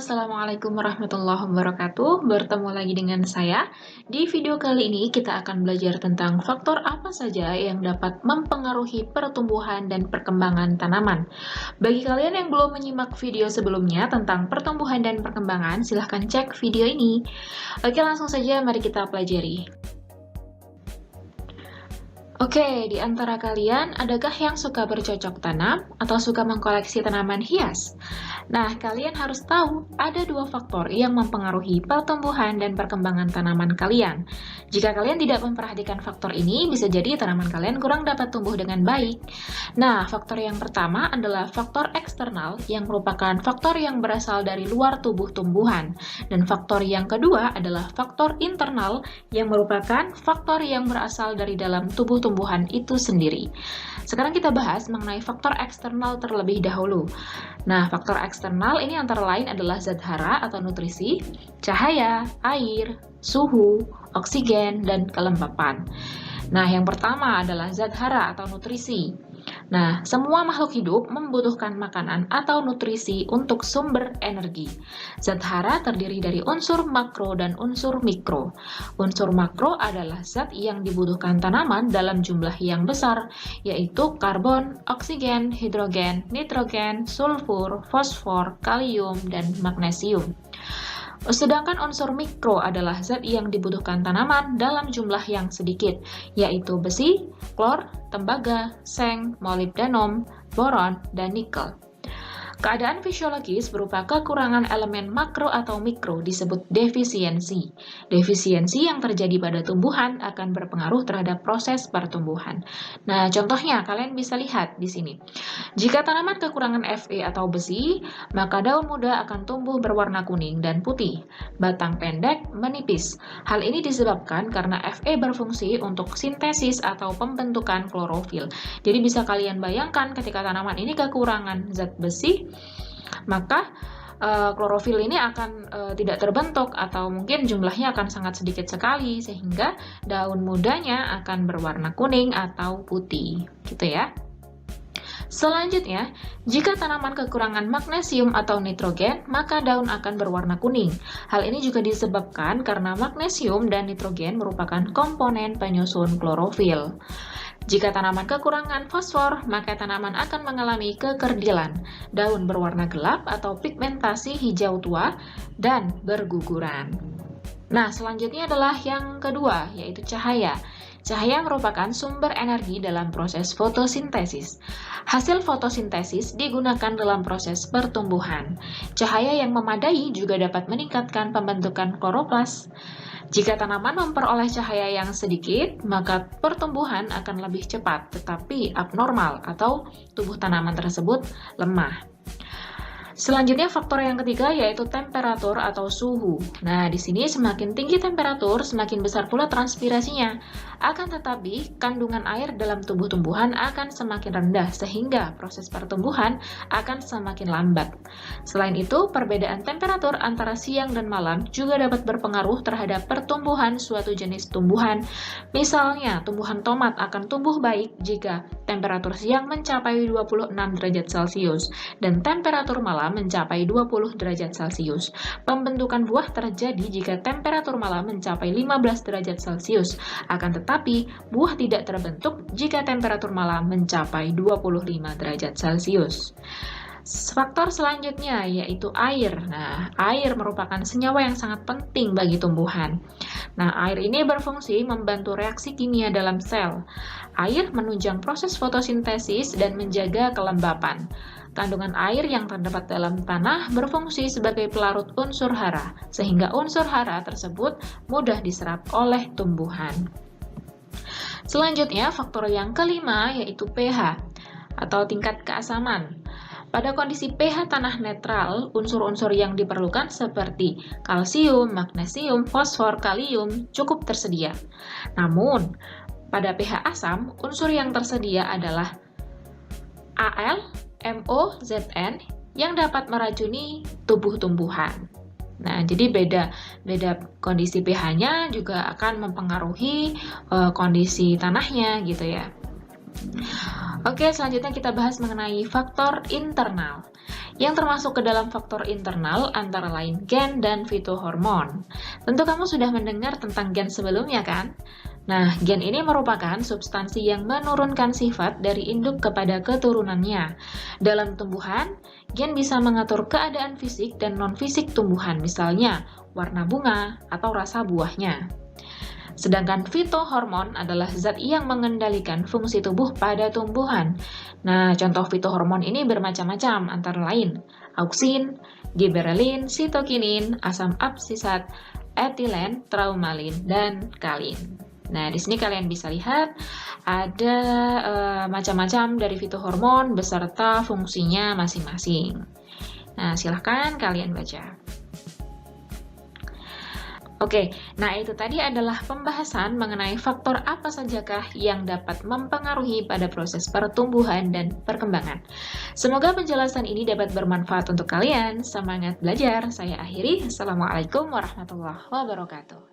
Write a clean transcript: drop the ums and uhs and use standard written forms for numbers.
Assalamualaikum warahmatullahi wabarakatuh. Bertemu lagi dengan saya. Di video kali ini kita akan belajar tentang faktor apa saja yang dapat mempengaruhi pertumbuhan dan perkembangan tanaman. Bagi kalian yang belum menyimak video sebelumnya tentang pertumbuhan dan perkembangan, silahkan cek video ini. Oke, langsung saja mari kita pelajari. Oke, di antara kalian, adakah yang suka bercocok tanam atau suka mengkoleksi tanaman hias? Nah, kalian harus tahu ada dua faktor yang mempengaruhi pertumbuhan dan perkembangan tanaman kalian. Jika kalian tidak memperhatikan faktor ini, bisa jadi tanaman kalian kurang dapat tumbuh dengan baik. Nah, faktor yang pertama adalah faktor eksternal yang merupakan faktor yang berasal dari luar tubuh tumbuhan. Dan faktor yang kedua adalah faktor internal yang merupakan faktor yang berasal dari dalam tubuh tumbuhan itu sendiri. Sekarang kita bahas mengenai faktor eksternal terlebih dahulu. Nah, faktor eksternal ini antara lain adalah zat hara atau nutrisi, cahaya, air, suhu, oksigen, dan kelembapan. Nah, yang pertama adalah zat hara atau nutrisi. Nah, semua makhluk hidup membutuhkan makanan atau nutrisi untuk sumber energi. Zat hara terdiri dari unsur makro dan unsur mikro. Unsur makro adalah zat yang dibutuhkan tanaman dalam jumlah yang besar, yaitu karbon, oksigen, hidrogen, nitrogen, sulfur, fosfor, kalium, dan magnesium. Sedangkan unsur mikro adalah zat yang dibutuhkan tanaman dalam jumlah yang sedikit, yaitu besi, klor, tembaga, seng, molibdenum, boron, dan nikel. Keadaan fisiologis berupa kekurangan elemen makro atau mikro disebut defisiensi. Defisiensi yang terjadi pada tumbuhan akan berpengaruh terhadap proses pertumbuhan. Nah, contohnya kalian bisa lihat di sini. Jika tanaman kekurangan Fe atau besi, maka daun muda akan tumbuh berwarna kuning dan putih. Batang pendek menipis. Hal ini disebabkan karena Fe berfungsi untuk sintesis atau pembentukan klorofil. Jadi bisa kalian bayangkan ketika tanaman ini kekurangan zat besi, maka klorofil ini akan tidak terbentuk atau mungkin jumlahnya akan sangat sedikit sekali sehingga daun mudanya akan berwarna kuning atau putih, gitu ya. Selanjutnya, jika tanaman kekurangan magnesium atau nitrogen, maka daun akan berwarna kuning. Hal ini juga disebabkan karena magnesium dan nitrogen merupakan komponen penyusun klorofil. Jika tanaman kekurangan fosfor, maka tanaman akan mengalami kekerdilan, daun berwarna gelap atau pigmentasi hijau tua, dan berguguran. Nah, selanjutnya adalah yang kedua, yaitu cahaya. Cahaya merupakan sumber energi dalam proses fotosintesis. Hasil fotosintesis digunakan dalam proses pertumbuhan. Cahaya yang memadai juga dapat meningkatkan pembentukan kloroplas. Jika tanaman memperoleh cahaya yang sedikit, maka pertumbuhan akan lebih cepat, tetapi abnormal atau tubuh tanaman tersebut lemah. Selanjutnya faktor yang ketiga yaitu temperatur atau suhu. Nah, di sini semakin tinggi temperatur, semakin besar pula transpirasinya. Akan tetapi, kandungan air dalam tubuh tumbuhan akan semakin rendah sehingga proses pertumbuhan akan semakin lambat. Selain itu, perbedaan temperatur antara siang dan malam juga dapat berpengaruh terhadap pertumbuhan suatu jenis tumbuhan. Misalnya, tumbuhan tomat akan tumbuh baik jika temperatur siang mencapai 26 derajat Celcius dan temperatur malam mencapai 20 derajat Celcius. Pembentukan buah terjadi jika temperatur malam mencapai 15 derajat Celcius. Akan tetapi, buah tidak terbentuk jika temperatur malam mencapai 25 derajat Celcius. Faktor selanjutnya yaitu air. Nah, air merupakan senyawa yang sangat penting bagi tumbuhan. Nah, air ini berfungsi membantu reaksi kimia dalam sel. Air menunjang proses fotosintesis dan menjaga kelembapan. Kandungan air yang terdapat dalam tanah berfungsi sebagai pelarut unsur hara, sehingga unsur hara tersebut mudah diserap oleh tumbuhan. Selanjutnya, faktor yang kelima yaitu pH atau tingkat keasaman. Pada kondisi pH tanah netral, unsur-unsur yang diperlukan seperti kalsium, magnesium, fosfor, kalium cukup tersedia. Namun, pada pH asam, unsur yang tersedia adalah Al, MoZn yang dapat meracuni tubuh tumbuhan. Nah, jadi beda kondisi pH-nya juga akan mempengaruhi kondisi tanahnya gitu ya. Oke, selanjutnya kita bahas mengenai faktor internal. Yang termasuk ke dalam faktor internal antara lain gen dan fitohormon. Tentu kamu sudah mendengar tentang gen sebelumnya kan? Nah, gen ini merupakan substansi yang menurunkan sifat dari induk kepada keturunannya. Dalam tumbuhan, gen bisa mengatur keadaan fisik dan non-fisik tumbuhan, misalnya warna bunga atau rasa buahnya. Sedangkan fitohormon adalah zat yang mengendalikan fungsi tubuh pada tumbuhan. Nah, contoh fitohormon ini bermacam-macam, antara lain auksin, giberelin, sitokinin, asam absisat, etilen, traumalin, dan kalin. Nah, di sini kalian bisa lihat ada macam-macam dari fitohormon beserta fungsinya masing-masing. Nah, silahkan kalian baca. Oke, nah itu tadi adalah pembahasan mengenai faktor apa sajakah yang dapat mempengaruhi pada proses pertumbuhan dan perkembangan. Semoga penjelasan ini dapat bermanfaat untuk kalian. Semangat belajar. Saya akhiri. Assalamualaikum warahmatullahi wabarakatuh.